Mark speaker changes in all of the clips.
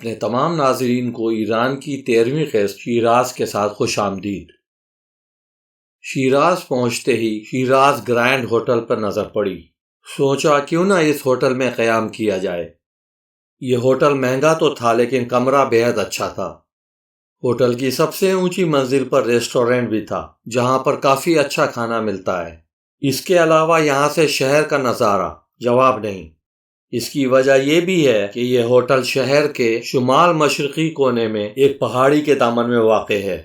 Speaker 1: اپنے تمام ناظرین کو ایران کی 13ویں قسط شیراز کے ساتھ خوش آمدید۔ شیراز پہنچتے ہی شیراز گرینڈ ہوٹل پر نظر پڑی۔ سوچا کیوں نہ اس ہوٹل میں قیام کیا جائے۔ یہ ہوٹل مہنگا تو تھا لیکن کمرہ بہت اچھا تھا۔ ہوٹل کی سب سے اونچی منزل پر ریسٹورینٹ بھی تھا جہاں پر کافی اچھا کھانا ملتا ہے۔ اس کے علاوہ یہاں سے شہر کا نظارہ جواب نہیں۔ اس کی وجہ یہ بھی ہے کہ یہ ہوٹل شہر کے شمال مشرقی کونے میں ایک پہاڑی کے دامن میں واقع ہے۔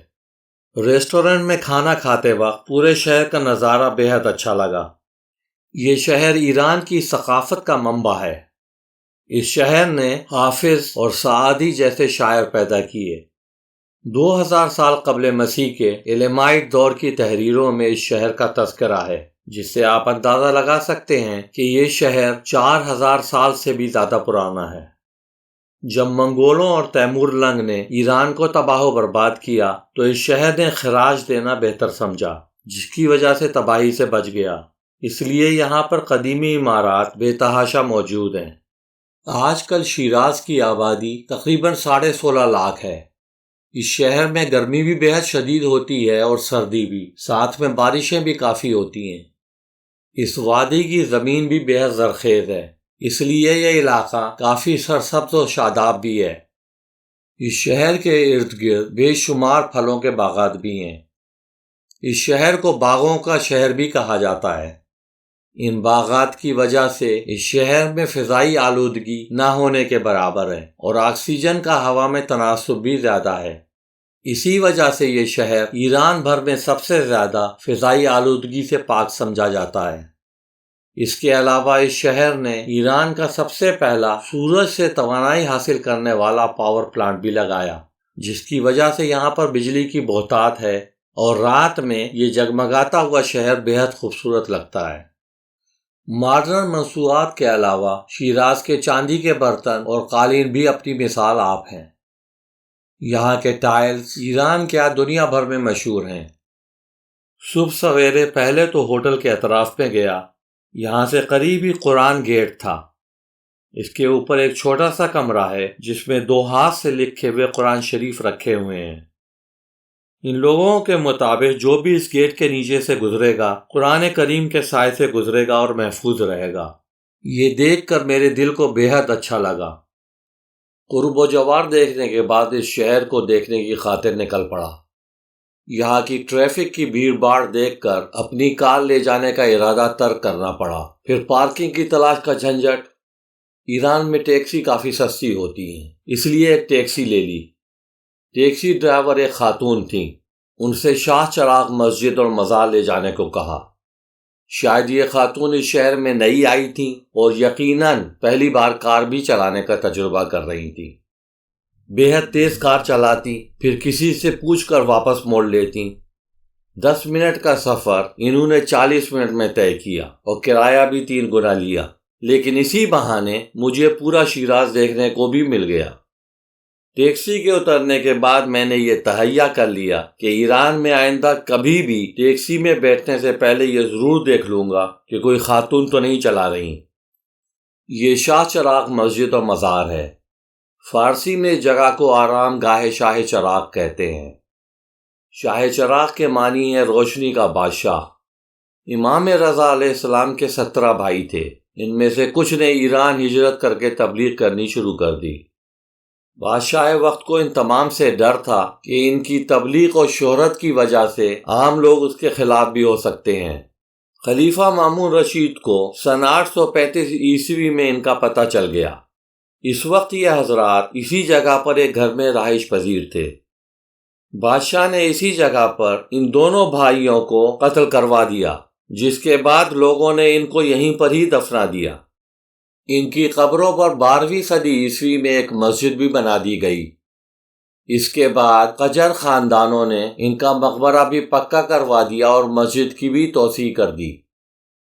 Speaker 1: ریسٹورنٹ میں کھانا کھاتے وقت پورے شہر کا نظارہ بہت اچھا لگا۔ یہ شہر ایران کی ثقافت کا منبع ہے۔ اس شہر نے حافظ اور سعدی جیسے شاعر پیدا کیے۔ 2000 سال قبل مسیح کے ایلامائٹ دور کی تحریروں میں اس شہر کا تذکرہ ہے، جس سے آپ اندازہ لگا سکتے ہیں کہ یہ شہر 4000 سال سے بھی زیادہ پرانا ہے۔ جب منگولوں اور تیمور لنگ نے ایران کو تباہ و برباد کیا تو اس شہر نے خراج دینا بہتر سمجھا، جس کی وجہ سے تباہی سے بچ گیا۔ اس لیے یہاں پر قدیمی عمارات بے تحاشا موجود ہیں۔ آج کل شیراز کی آبادی تقریباً 16.5 لاکھ ہے۔ اس شہر میں گرمی بھی بہت شدید ہوتی ہے اور سردی بھی، ساتھ میں بارشیں بھی کافی ہوتی ہیں۔ اس وادی کی زمین بھی بہت زرخیز ہے، اس لیے یہ علاقہ کافی سرسبز و شاداب بھی ہے۔ اس شہر کے ارد گرد بے شمار پھلوں کے باغات بھی ہیں۔ اس شہر کو باغوں کا شہر بھی کہا جاتا ہے۔ ان باغات کی وجہ سے اس شہر میں فضائی آلودگی نہ ہونے کے برابر ہے اور آکسیجن کا ہوا میں تناسب بھی زیادہ ہے۔ اسی وجہ سے یہ شہر ایران بھر میں سب سے زیادہ فضائی آلودگی سے پاک سمجھا جاتا ہے۔ اس کے علاوہ اس شہر نے ایران کا سب سے پہلا سورج سے توانائی حاصل کرنے والا پاور پلانٹ بھی لگایا، جس کی وجہ سے یہاں پر بجلی کی بہتات ہے اور رات میں یہ جگمگاتا ہوا شہر بہت خوبصورت لگتا ہے۔ ماڈرن مصنوعات کے علاوہ شیراز کے چاندی کے برتن اور قالین بھی اپنی مثال آپ ہیں۔ یہاں کے ٹائلز ایران کیا دنیا بھر میں مشہور ہیں۔ صبح سویرے پہلے تو ہوٹل کے اطراف میں گیا۔ یہاں سے قریب ہی قرآن گیٹ تھا۔ اس کے اوپر ایک چھوٹا سا کمرہ ہے جس میں 2 ہاتھ سے لکھے ہوئے قرآن شریف رکھے ہوئے ہیں۔ ان لوگوں کے مطابق جو بھی اس گیٹ کے نیچے سے گزرے گا قرآن کریم کے سائے سے گزرے گا اور محفوظ رہے گا۔ یہ دیکھ کر میرے دل کو بہت اچھا لگا۔ قرب و جوار دیکھنے کے بعد اس شہر کو دیکھنے کی خاطر نکل پڑا۔ یہاں کی ٹریفک کی بھیڑ بھاڑ دیکھ کر اپنی کار لے جانے کا ارادہ ترک کرنا پڑا۔ پھر پارکنگ کی تلاش کا جھنجٹ۔ ایران میں ٹیکسی کافی سستی ہوتی ہیں، اس لیے ایک ٹیکسی لے لی۔ ٹیکسی ڈرائیور ایک خاتون تھیں۔ ان سے شاہ چراغ مسجد اور مزار لے جانے کو کہا۔ شاید یہ خاتون اس شہر میں نئی آئی تھیں اور یقیناً پہلی بار کار بھی چلانے کا تجربہ کر رہی تھیں۔ بہت تیز کار چلاتی، پھر کسی سے پوچھ کر واپس موڑ لیتی۔ 10 منٹ کا سفر انہوں نے 40 منٹ میں طے کیا اور کرایہ بھی 3 گنا لیا، لیکن اسی بہانے مجھے پورا شیراز دیکھنے کو بھی مل گیا۔ ٹیکسی کے اترنے کے بعد میں نے یہ تہیہ کر لیا کہ ایران میں آئندہ کبھی بھی ٹیکسی میں بیٹھنے سے پہلے یہ ضرور دیکھ لوں گا کہ کوئی خاتون تو نہیں چلا رہی۔ یہ شاہ چراغ مسجد اور مزار ہے۔ فارسی میں اس جگہ کو آرام گاہ شاہ چراغ کہتے ہیں۔ شاہ چراغ کے معنی ہے روشنی کا بادشاہ۔ امام رضا علیہ السلام کے 17 بھائی تھے۔ ان میں سے کچھ نے ایران ہجرت کر کے تبلیغ کرنی شروع کر دی۔ بادشاہ وقت کو ان تمام سے ڈر تھا کہ ان کی تبلیغ اور شہرت کی وجہ سے عام لوگ اس کے خلاف بھی ہو سکتے ہیں۔ خلیفہ مامون رشید کو سن 835 عیسوی میں ان کا پتہ چل گیا۔ اس وقت یہ حضرات اسی جگہ پر ایک گھر میں رہائش پذیر تھے۔ بادشاہ نے اسی جگہ پر ان دونوں بھائیوں کو قتل کروا دیا، جس کے بعد لوگوں نے ان کو یہیں پر ہی دفنا دیا۔ ان کی قبروں پر 12ویں صدی عیسوی میں ایک مسجد بھی بنا دی گئی۔ اس کے بعد قجر خاندانوں نے ان کا مقبرہ بھی پکا کروا دیا اور مسجد کی بھی توسیع کر دی۔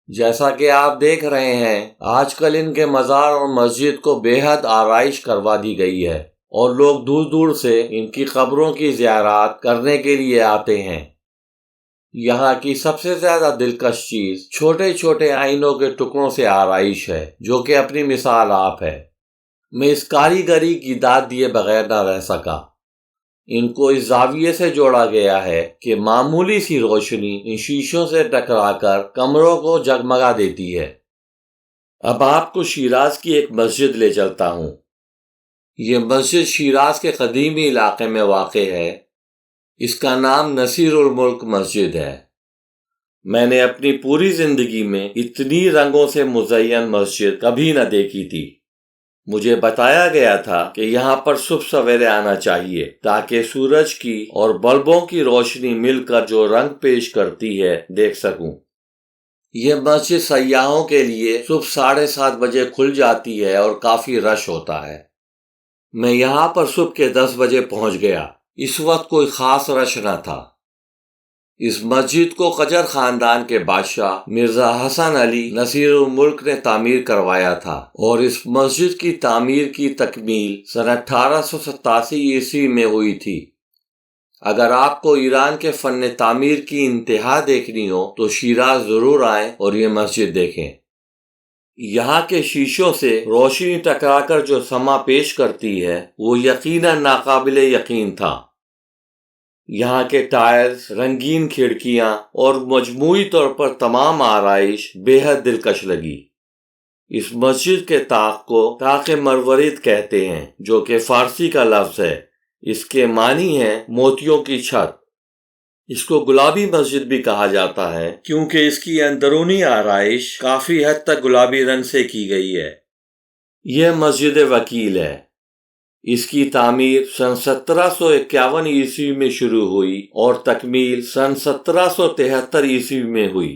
Speaker 1: جیسا کہ آپ دیکھ رہے ہیں آج کل ان کے مزار اور مسجد کو بے حد آرائش کروا دی گئی ہے اور لوگ دور دور سے ان کی قبروں کی زیارات کرنے کے لیے آتے ہیں۔ یہاں کی سب سے زیادہ دلکش چیز چھوٹے چھوٹے آئینوں کے ٹکڑوں سے آرائش ہے، جو کہ اپنی مثال آپ ہے۔ میں اس کاریگری کی داد دیے بغیر نہ رہ سکا۔ ان کو اس زاویے سے جوڑا گیا ہے کہ معمولی سی روشنی ان شیشوں سے ٹکرا کر کمروں کو جگمگا دیتی ہے۔ اب آپ کو شیراز کی ایک مسجد لے چلتا ہوں۔ یہ مسجد شیراز کے قدیمی علاقے میں واقع ہے۔ اس کا نام نصیر الملک مسجد ہے۔ میں نے اپنی پوری زندگی میں اتنی رنگوں سے مزین مسجد کبھی نہ دیکھی تھی۔ مجھے بتایا گیا تھا کہ یہاں پر صبح سویرے آنا چاہیے تاکہ سورج کی اور بلبوں کی روشنی مل کر جو رنگ پیش کرتی ہے دیکھ سکوں۔ یہ مسجد سیاحوں کے لیے صبح 7:30 بجے کھل جاتی ہے اور کافی رش ہوتا ہے۔ میں یہاں پر صبح کے 10 بجے پہنچ گیا۔ اس وقت کوئی خاص رش نہ تھا۔ اس مسجد کو قجر خاندان کے بادشاہ مرزا حسن علی نصیر الملک نے تعمیر کروایا تھا اور اس مسجد کی تعمیر کی تکمیل سن 1887 عیسوی میں ہوئی تھی۔ اگر آپ کو ایران کے فن تعمیر کی انتہا دیکھنی ہو تو شیراز ضرور آئیں اور یہ مسجد دیکھیں۔ یہاں کے شیشوں سے روشنی ٹکرا کر جو سما پیش کرتی ہے وہ یقیناً ناقابل یقین تھا۔ یہاں کے ٹائلز، رنگین کھڑکیاں اور مجموعی طور پر تمام آرائش بے حد دلکش لگی۔ اس مسجد کے طاق کو طاق مروارید کہتے ہیں جو کہ فارسی کا لفظ ہے۔ اس کے معنی ہے موتیوں کی چھت۔ اس کو گلابی مسجد بھی کہا جاتا ہے کیونکہ اس کی اندرونی آرائش کافی حد تک گلابی رنگ سے کی گئی ہے۔ یہ مسجد وکیل ہے۔ اس کی تعمیر سن 1751 عیسوی میں شروع ہوئی اور تکمیل سن 1773 عیسوی میں ہوئی۔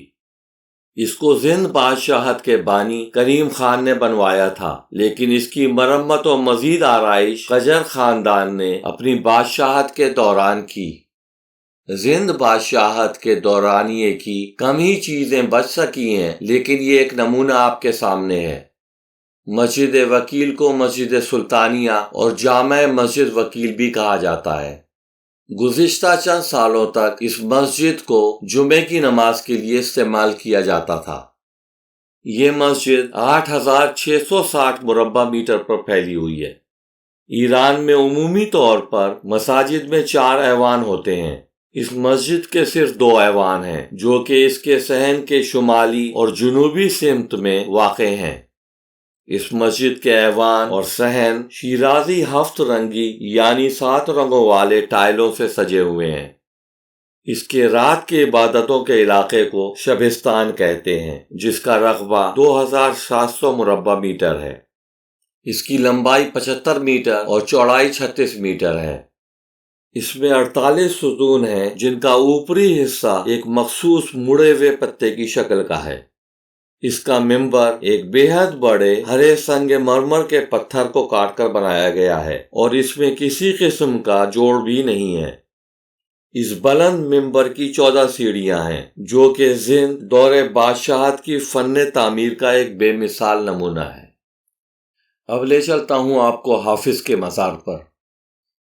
Speaker 1: اس کو زند بادشاہت کے بانی کریم خان نے بنوایا تھا، لیکن اس کی مرمت و مزید آرائش قجر خاندان نے اپنی بادشاہت کے دوران کی۔ زند بادشاہت کے دورانیے کی کم ہی چیزیں بچ سکی ہیں، لیکن یہ ایک نمونہ آپ کے سامنے ہے۔ مسجد وکیل کو مسجد سلطانیہ اور جامع مسجد وکیل بھی کہا جاتا ہے۔ گزشتہ چند سالوں تک اس مسجد کو جمعے کی نماز کے لیے استعمال کیا جاتا تھا۔ یہ مسجد 8660 مربع میٹر پر پھیلی ہوئی ہے۔ ایران میں عمومی طور پر مساجد میں 4 ایوان ہوتے ہیں۔ اس مسجد کے صرف 2 ایوان ہیں جو کہ اس کے صحن کے شمالی اور جنوبی سمت میں واقع ہیں۔ اس مسجد کے ایوان اور صحن شیرازی 7 رنگی یعنی 7 رنگوں والے ٹائلوں سے سجے ہوئے ہیں۔ اس کے رات کی عبادتوں کے علاقے کو شبستان کہتے ہیں، جس کا رقبہ 2700 مربع میٹر ہے۔ اس کی لمبائی 75 میٹر اور چوڑائی 36 میٹر ہے۔ اس میں 48 ستون ہیں جن کا اوپری حصہ ایک مخصوص مڑے ہوئے پتے کی شکل کا ہے۔ اس کا منبر ایک بے حد بڑے ہرے سنگ مرمر کے پتھر کو کاٹ کر بنایا گیا ہے اور اس میں کسی قسم کا جوڑ بھی نہیں ہے۔ اس بلند منبر کی 14 سیڑھیاں ہیں جو کہ زند دور بادشاہت کی فن تعمیر کا ایک بے مثال نمونہ ہے۔ اب لے چلتا ہوں آپ کو حافظ کے مزار پر۔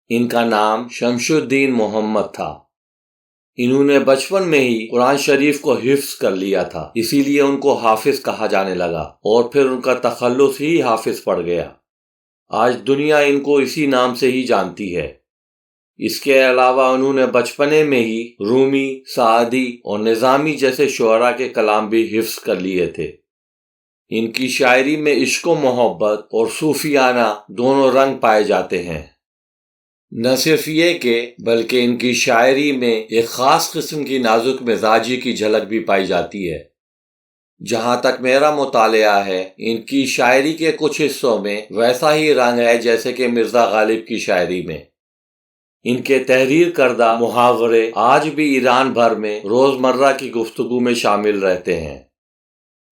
Speaker 1: ان کا نام شمس الدین محمد تھا۔ انہوں نے بچپن میں ہی قرآن شریف کو حفظ کر لیا تھا، اسی لیے ان کو حافظ کہا جانے لگا اور پھر ان کا تخلص ہی حافظ پڑ گیا۔ آج دنیا ان کو اسی نام سے ہی جانتی ہے۔ اس کے علاوہ انہوں نے بچپنے میں ہی رومی، سعدی اور نظامی جیسے شعراء کے کلام بھی حفظ کر لیے تھے۔ ان کی شاعری میں عشق و محبت اور صوفیانہ دونوں رنگ پائے جاتے ہیں۔ نہ صرف یہ کہ بلکہ ان کی شاعری میں ایک خاص قسم کی نازک مزاجی کی جھلک بھی پائی جاتی ہے۔ جہاں تک میرا مطالعہ ہے، ان کی شاعری کے کچھ حصوں میں ویسا ہی رنگ ہے جیسے کہ مرزا غالب کی شاعری میں۔ ان کے تحریر کردہ محاورے آج بھی ایران بھر میں روزمرہ کی گفتگو میں شامل رہتے ہیں۔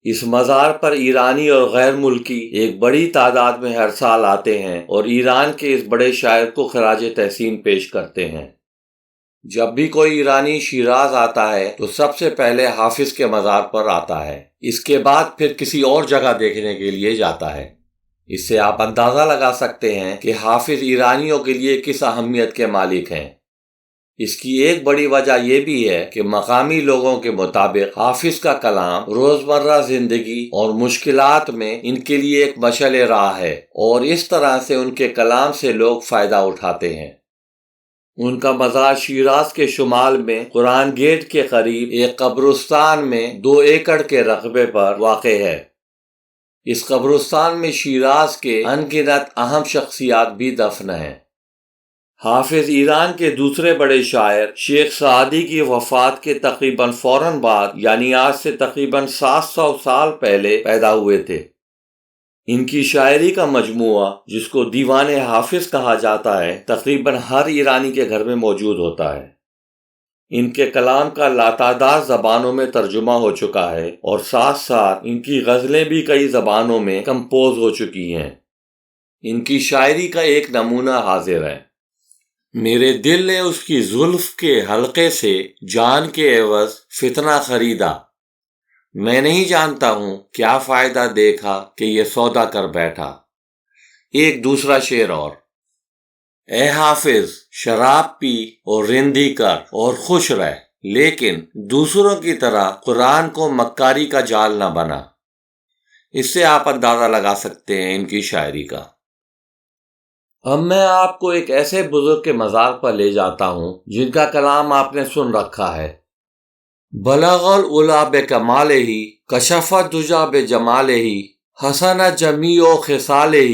Speaker 1: اس مزار پر ایرانی اور غیر ملکی ایک بڑی تعداد میں ہر سال آتے ہیں اور ایران کے اس بڑے شاعر کو خراج تحسین پیش کرتے ہیں۔ جب بھی کوئی ایرانی شیراز آتا ہے تو سب سے پہلے حافظ کے مزار پر آتا ہے، اس کے بعد پھر کسی اور جگہ دیکھنے کے لیے جاتا ہے۔ اس سے آپ اندازہ لگا سکتے ہیں کہ حافظ ایرانیوں کے لیے کس اہمیت کے مالک ہیں۔ اس کی ایک بڑی وجہ یہ بھی ہے کہ مقامی لوگوں کے مطابق حافظ کا کلام روزمرہ زندگی اور مشکلات میں ان کے لیے ایک مشعل راہ ہے، اور اس طرح سے ان کے کلام سے لوگ فائدہ اٹھاتے ہیں۔ ان کا مزار شیراز کے شمال میں قرآن گیٹ کے قریب ایک قبرستان میں 2 ایکڑ کے رقبے پر واقع ہے۔ اس قبرستان میں شیراز کے ان گنت اہم شخصیات بھی دفن ہیں۔ حافظ ایران کے دوسرے بڑے شاعر شیخ سعدی کی وفات کے تقریباً فوراً بعد، یعنی آج سے تقریباً 700 سال پہلے پیدا ہوئے تھے۔ ان کی شاعری کا مجموعہ، جس کو دیوان حافظ کہا جاتا ہے، تقریباً ہر ایرانی کے گھر میں موجود ہوتا ہے۔ ان کے کلام کا لاتعداد زبانوں میں ترجمہ ہو چکا ہے، اور ساتھ ساتھ ان کی غزلیں بھی کئی زبانوں میں کمپوز ہو چکی ہیں۔ ان کی شاعری کا ایک نمونہ حاضر ہے: میرے دل نے اس کی زلف کے حلقے سے جان کے عوض فتنہ خریدا، میں نہیں جانتا ہوں کیا فائدہ دیکھا کہ یہ سودا کر بیٹھا۔ ایک دوسرا شعر اور: اے حافظ، شراب پی اور رندی کر اور خوش رہ، لیکن دوسروں کی طرح قرآن کو مکاری کا جال نہ بنا۔ اس سے آپ اندازہ لگا سکتے ہیں ان کی شاعری کا۔ اب میں آپ کو ایک ایسے بزرگ کے مزار پر لے جاتا ہوں جن کا کلام آپ نے سن رکھا ہے: بلغ العلا بکمالہ، کشف الدجی بجمالہ، حسن جمیع خصالہ،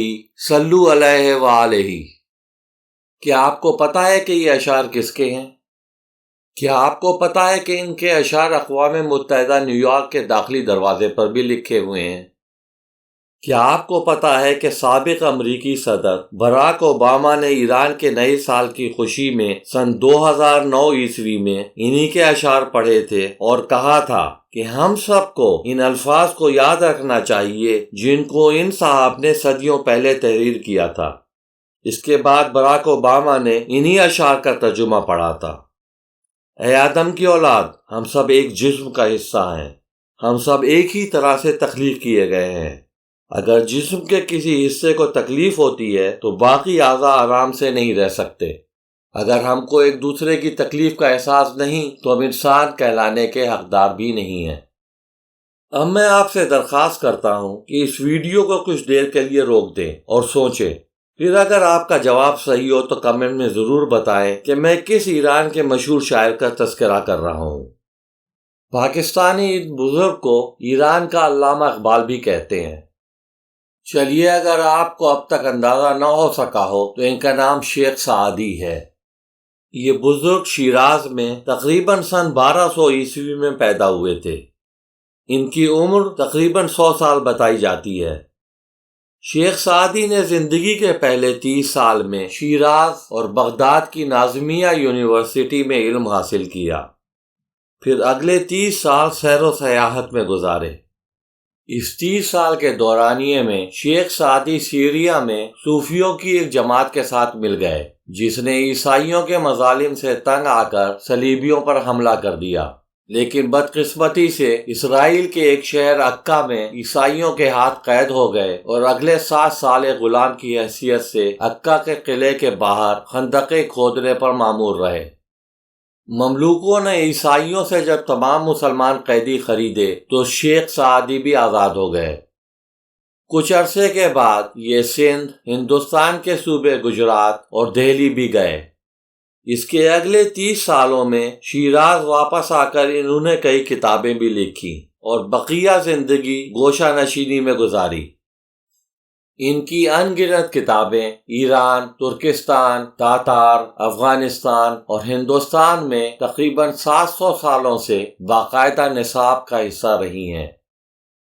Speaker 1: صلوا علیہ وآلہ۔ کیا آپ کو پتا ہے کہ یہ اشعار کس کے ہیں؟ کیا آپ کو پتا ہے کہ ان کے اشعار اقوام متحدہ نیو یارک کے داخلی دروازے پر بھی لکھے ہوئے ہیں؟ کیا آپ کو پتا ہے کہ سابق امریکی صدر براک اوباما نے ایران کے نئے سال کی خوشی میں سن 2009 عیسوی میں انہی کے اشعار پڑھے تھے اور کہا تھا کہ ہم سب کو ان الفاظ کو یاد رکھنا چاہیے جن کو ان صاحب نے صدیوں پہلے تحریر کیا تھا۔ اس کے بعد براک اوباما نے انہی اشعار کا ترجمہ پڑھا تھا: اے آدم کی اولاد، ہم سب ایک جسم کا حصہ ہیں، ہم سب ایک ہی طرح سے تخلیق کیے گئے ہیں۔ اگر جسم کے کسی حصے کو تکلیف ہوتی ہے تو باقی اعضاء آرام سے نہیں رہ سکتے۔ اگر ہم کو ایک دوسرے کی تکلیف کا احساس نہیں تو ہم انسان کہلانے کے حقدار بھی نہیں ہیں۔ اب میں آپ سے درخواست کرتا ہوں کہ اس ویڈیو کو کچھ دیر کے لیے روک دیں اور سوچیں، پھر اگر آپ کا جواب صحیح ہو تو کمنٹ میں ضرور بتائیں کہ میں کس ایران کے مشہور شاعر کا تذکرہ کر رہا ہوں۔ پاکستانی اس بزرگ کو ایران کا علامہ اقبال بھی کہتے ہیں۔ چلیے، اگر آپ کو اب تک اندازہ نہ ہو سکا ہو تو ان کا نام شیخ سعدی ہے۔ یہ بزرگ شیراز میں تقریباً سن 1200 عیسوی میں پیدا ہوئے تھے۔ ان کی عمر تقریباً 100 سال بتائی جاتی ہے۔ شیخ سعدی نے زندگی کے پہلے 30 سال میں شیراز اور بغداد کی نازمیہ یونیورسٹی میں علم حاصل کیا، پھر اگلے 30 سال سیر و سیاحت میں گزارے۔ اس 30 سال کے دورانیے میں شیخ سعدی سیریا میں صوفیوں کی ایک جماعت کے ساتھ مل گئے جس نے عیسائیوں کے مظالم سے تنگ آ کر صلیبیوں پر حملہ کر دیا، لیکن بدقسمتی سے اسرائیل کے ایک شہر عکا میں عیسائیوں کے ہاتھ قید ہو گئے اور اگلے 7 سال ایک غلام کی حیثیت سے عکا کے قلعے کے باہر خندقیں کھودنے پر مامور رہے۔ مملوکوں نے عیسائیوں سے جب تمام مسلمان قیدی خریدے تو شیخ سعدی بھی آزاد ہو گئے۔ کچھ عرصے کے بعد یہ سندھ، ہندوستان کے صوبے گجرات اور دہلی بھی گئے۔ اس کے اگلے 30 سالوں میں شیراز واپس آ کر انہوں نے کئی کتابیں بھی لکھی اور بقیہ زندگی گوشہ نشینی میں گزاری۔ ان کی ان گنت کتابیں ایران، ترکستان، تاتار، افغانستان اور ہندوستان میں تقریباً 700 سالوں سے باقاعدہ نصاب کا حصہ رہی ہیں۔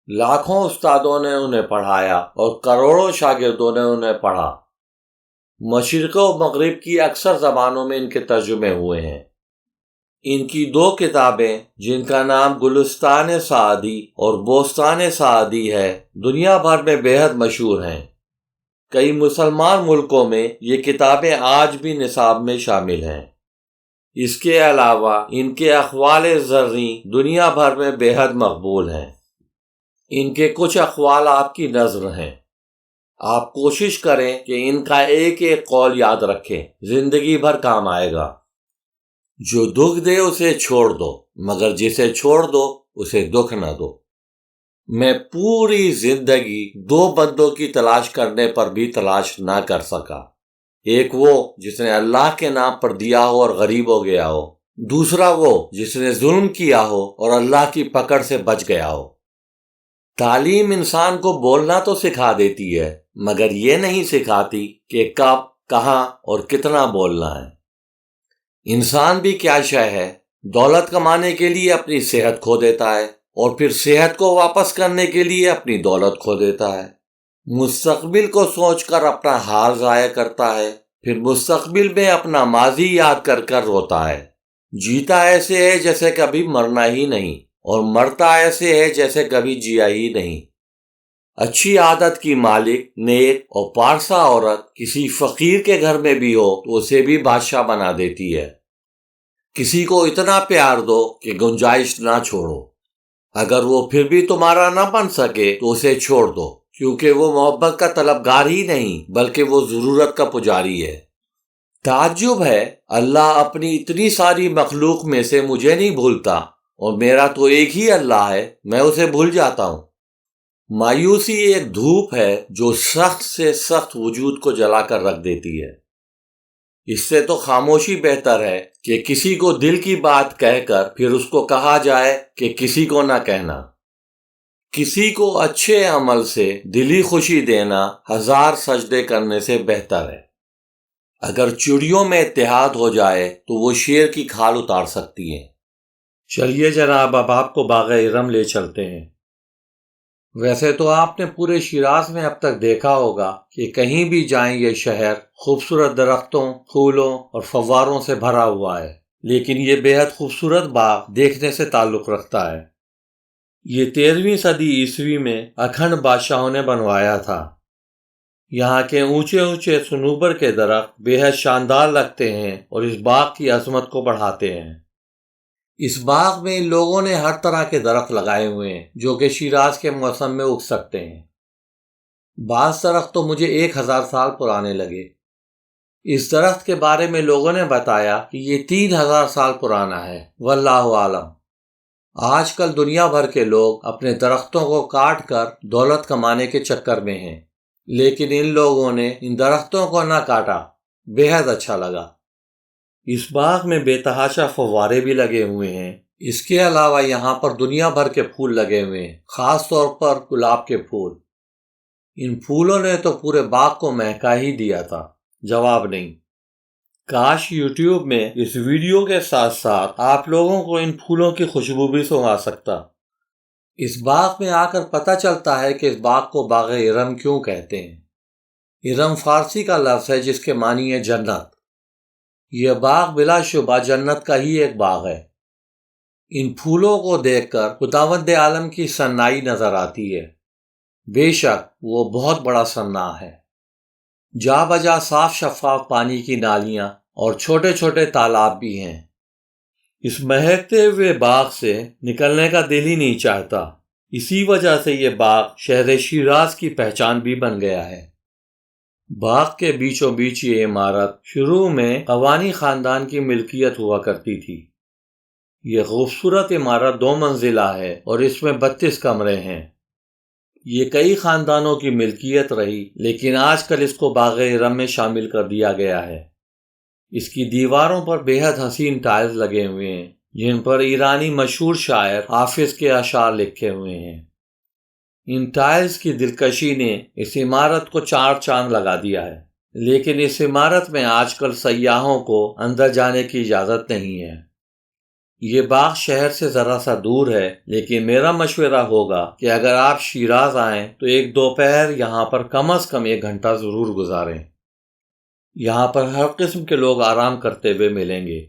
Speaker 1: لاکھوں استادوں نے انہیں پڑھایا اور کروڑوں شاگردوں نے انہیں پڑھا۔ مشرق و مغرب کی اکثر زبانوں میں ان کے ترجمے ہوئے ہیں۔ ان کی 2 کتابیں جن کا نام گلستان سعدی اور بوستان سعدی ہے دنیا بھر میں بے حد مشہور ہیں۔ کئی مسلمان ملکوں میں یہ کتابیں آج بھی نصاب میں شامل ہیں۔ اس کے علاوہ ان کے اقوال زرعی دنیا بھر میں بے حد مقبول ہیں۔ ان کے کچھ اقوال آپ کی نظر ہیں۔ آپ کوشش کریں کہ ان کا ایک ایک قول یاد رکھیں، زندگی بھر کام آئے گا۔ جو دکھ دے اسے چھوڑ دو، مگر جسے چھوڑ دو اسے دکھ نہ دو۔ میں پوری زندگی دو بندوں کی تلاش کرنے پر بھی تلاش نہ کر سکا، ایک وہ جس نے اللہ کے نام پر دیا ہو اور غریب ہو گیا ہو، دوسرا وہ جس نے ظلم کیا ہو اور اللہ کی پکڑ سے بچ گیا ہو۔ تعلیم انسان کو بولنا تو سکھا دیتی ہے، مگر یہ نہیں سکھاتی کہ کب، کہاں اور کتنا بولنا ہے۔ انسان بھی کیا شے ہے، دولت کمانے کے لیے اپنی صحت کھو دیتا ہے اور پھر صحت کو واپس کرنے کے لیے اپنی دولت کھو دیتا ہے۔ مستقبل کو سوچ کر اپنا حال ضائع کرتا ہے، پھر مستقبل میں اپنا ماضی یاد کر کر روتا ہے۔ جیتا ایسے ہے جیسے کبھی مرنا ہی نہیں، اور مرتا ایسے ہے جیسے کبھی جیا ہی نہیں۔ اچھی عادت کی مالک، نیک اور پارسا عورت کسی فقیر کے گھر میں بھی ہو تو اسے بھی بادشاہ بنا دیتی ہے۔ کسی کو اتنا پیار دو کہ گنجائش نہ چھوڑو، اگر وہ پھر بھی تمہارا نہ بن سکے تو اسے چھوڑ دو، کیونکہ وہ محبت کا طلبگار ہی نہیں بلکہ وہ ضرورت کا پجاری ہے۔ تعجب ہے، اللہ اپنی اتنی ساری مخلوق میں سے مجھے نہیں بھولتا، اور میرا تو ایک ہی اللہ ہے، میں اسے بھول جاتا ہوں۔ مایوسی ایک دھوپ ہے جو سخت سے سخت وجود کو جلا کر رکھ دیتی ہے۔ اس سے تو خاموشی بہتر ہے کہ کسی کو دل کی بات کہہ کر پھر اس کو کہا جائے کہ کسی کو نہ کہنا۔ کسی کو اچھے عمل سے دلی خوشی دینا 1000 سجدے کرنے سے بہتر ہے۔ اگر چڑیوں میں اتحاد ہو جائے تو وہ شیر کی کھال اتار سکتی ہیں۔ چلیے جناب، اب آپ کو باغ ارم لے چلتے ہیں۔ ویسے تو آپ نے پورے شیراز میں اب تک دیکھا ہوگا کہ کہیں بھی جائیں یہ شہر خوبصورت درختوں، پھولوں اور فواروں سے بھرا ہوا ہے، لیکن یہ بے حد خوبصورت باغ دیکھنے سے تعلق رکھتا ہے۔ یہ 13ویں صدی عیسوی میں اکھنڈ بادشاہوں نے بنوایا تھا۔ یہاں کے اونچے اونچے صنوبر کے درخت بے حد شاندار لگتے ہیں اور اس باغ کی عظمت کو بڑھاتے ہیں۔ اس باغ میں ان لوگوں نے ہر طرح کے درخت لگائے ہوئے ہیں جو کہ شیراز کے موسم میں اگ سکتے ہیں۔ بعض درخت تو مجھے 1000 سال پرانے لگے۔ اس درخت کے بارے میں لوگوں نے بتایا کہ یہ 3000 سال پرانا ہے، واللہ عالم۔ آج کل دنیا بھر کے لوگ اپنے درختوں کو کاٹ کر دولت کمانے کے چکر میں ہیں، لیکن ان لوگوں نے ان درختوں کو نہ کاٹا، بے حد اچھا لگا۔ اس باغ میں بے تحاشا فوارے بھی لگے ہوئے ہیں۔ اس کے علاوہ یہاں پر دنیا بھر کے پھول لگے ہوئے ہیں، خاص طور پر گلاب کے پھول۔ ان پھولوں نے تو پورے باغ کو مہکا ہی دیا تھا، جواب نہیں۔ کاش یوٹیوب میں اس ویڈیو کے ساتھ ساتھ آپ لوگوں کو ان پھولوں کی خوشبو بھی سنگا سکتا۔ اس باغ میں آ کر پتہ چلتا ہے کہ اس باغ کو باغ ارم کیوں کہتے ہیں۔ ارم فارسی کا لفظ ہے جس کے معنی ہے جنت۔ یہ باغ بلا شبہ جنت کا ہی ایک باغ ہے۔ ان پھولوں کو دیکھ کر خداوند عالم کی صنائی نظر آتی ہے۔ بے شک وہ بہت بڑا صناع ہے۔ جا بجا صاف شفاف پانی کی نالیاں اور چھوٹے چھوٹے تالاب بھی ہیں۔ اس مہکتے ہوئے باغ سے نکلنے کا دل ہی نہیں چاہتا۔ اسی وجہ سے یہ باغ شہر شیراز کی پہچان بھی بن گیا ہے۔ باغ کے بیچوں بیچ یہ عمارت شروع میں قوانی خاندان کی ملکیت ہوا کرتی تھی۔ یہ خوبصورت عمارت 2 منزلہ ہے اور اس میں 32 کمرے ہیں۔ یہ کئی خاندانوں کی ملکیت رہی، لیکن آج کل اس کو باغ ارم میں شامل کر دیا گیا ہے۔ اس کی دیواروں پر بے حد حسین ٹائلز لگے ہوئے ہیں جن پر ایرانی مشہور شاعر حافظ کے اشعار لکھے ہوئے ہیں۔ ان ٹائلز کی دلکشی نے اس عمارت کو 4 چاند لگا دیا ہے، لیکن اس عمارت میں آج کل سیاحوں کو اندر جانے کی اجازت نہیں ہے۔ یہ باغ شہر سے ذرا سا دور ہے، لیکن میرا مشورہ ہوگا کہ اگر آپ شیراز آئیں تو ایک دوپہر یہاں پر کم از کم 1 گھنٹہ ضرور گزاریں۔ یہاں پر ہر قسم کے لوگ آرام کرتے ہوئے ملیں گے۔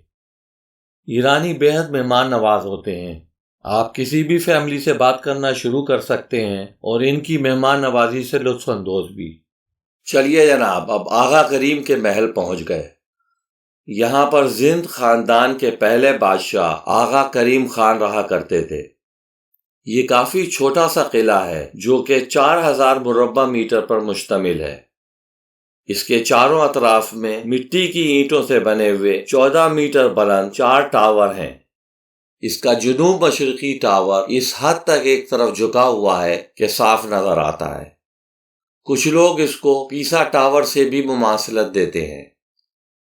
Speaker 1: ایرانی بے حد مہمان نواز ہوتے ہیں۔ آپ کسی بھی فیملی سے بات کرنا شروع کر سکتے ہیں اور ان کی مہمان نوازی سے لطف اندوز بھی۔ چلیے جناب، اب آغا کریم کے محل پہنچ گئے۔ یہاں پر زند خاندان کے پہلے بادشاہ آغا کریم خان رہا کرتے تھے۔ یہ کافی چھوٹا سا قلعہ ہے جو کہ 4000 مربع میٹر پر مشتمل ہے۔ اس کے چاروں اطراف میں مٹی کی اینٹوں سے بنے ہوئے 14 میٹر بلند 4 ٹاور ہیں۔ اس کا جنوب مشرقی ٹاور اس حد تک ایک طرف جھکا ہوا ہے کہ صاف نظر آتا ہے۔ کچھ لوگ اس کو پیسا ٹاور سے بھی مماثلت دیتے ہیں۔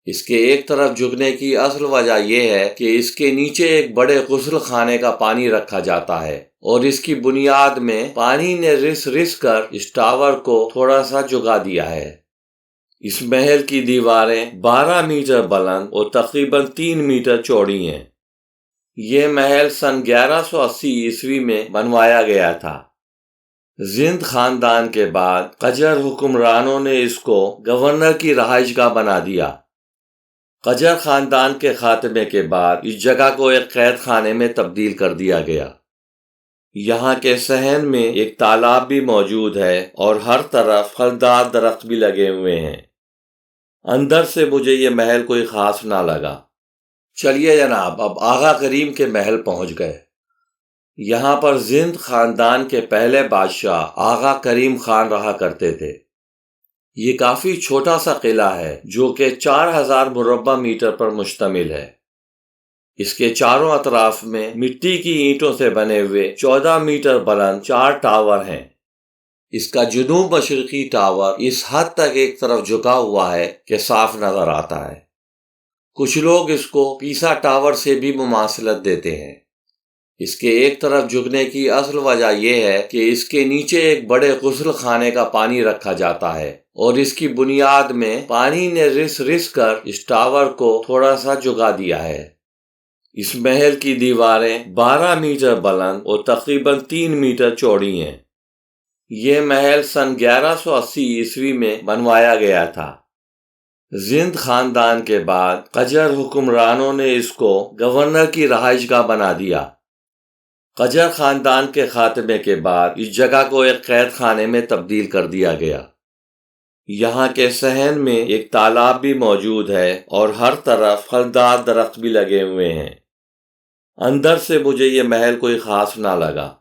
Speaker 1: اس کے ایک طرف جھکنے کی اصل وجہ یہ ہے کہ اس کے نیچے ایک بڑے غسل خانے کا پانی رکھا جاتا ہے اور اس کی بنیاد میں پانی نے رس رس کر اس ٹاور کو تھوڑا سا جھکا دیا ہے۔ اس محل کی دیواریں 12 میٹر بلند اور تقریباً 3 میٹر چوڑی ہیں۔ یہ محل سن 1180 عیسوی میں بنوایا گیا تھا۔ زند خاندان کے بعد قجر حکمرانوں نے اس کو گورنر کی رہائش گاہ بنا دیا۔ قجر خاندان کے خاتمے کے بعد اس جگہ کو ایک قید خانے میں تبدیل کر دیا گیا۔ یہاں کے صحن میں ایک تالاب بھی موجود ہے اور ہر طرف پھلدار درخت بھی لگے ہوئے ہیں۔ اندر سے مجھے یہ محل کوئی خاص نہ لگا۔ چلیے جناب، اب آغا کریم کے محل پہنچ گئے۔ یہاں پر زند خاندان کے پہلے بادشاہ آغا کریم خان رہا کرتے تھے۔ یہ کافی چھوٹا سا قلعہ ہے جو کہ 4000 مربع میٹر پر مشتمل ہے۔ اس کے چاروں اطراف میں مٹی کی اینٹوں سے بنے ہوئے 14 میٹر بلند 4 ٹاور ہیں۔ اس کا جنوب مشرقی ٹاور اس حد تک ایک طرف جھکا ہوا ہے کہ صاف نظر آتا ہے۔ کچھ لوگ اس کو پیسا ٹاور سے بھی مماثلت دیتے ہیں۔ اس کے ایک طرف جھکنے کی اصل وجہ یہ ہے کہ اس کے نیچے ایک بڑے غسل خانے کا پانی رکھا جاتا ہے اور اس کی بنیاد میں پانی نے رس رس کر اس ٹاور کو تھوڑا سا جھکا دیا ہے۔ اس محل کی دیواریں 12 میٹر بلند اور تقریباً 3 میٹر چوڑی ہیں۔ یہ محل سن 1180 عیسوی میں بنوایا گیا تھا۔ زند خاندان کے بعد قجر حکمرانوں نے اس کو گورنر کی رہائش گاہ بنا دیا۔ قجر خاندان کے خاتمے کے بعد اس جگہ کو ایک قید خانے میں تبدیل کر دیا گیا۔ یہاں کے صحن میں ایک تالاب بھی موجود ہے اور ہر طرف پھلدار درخت بھی لگے ہوئے ہیں۔ اندر سے مجھے یہ محل کوئی خاص نہ لگا۔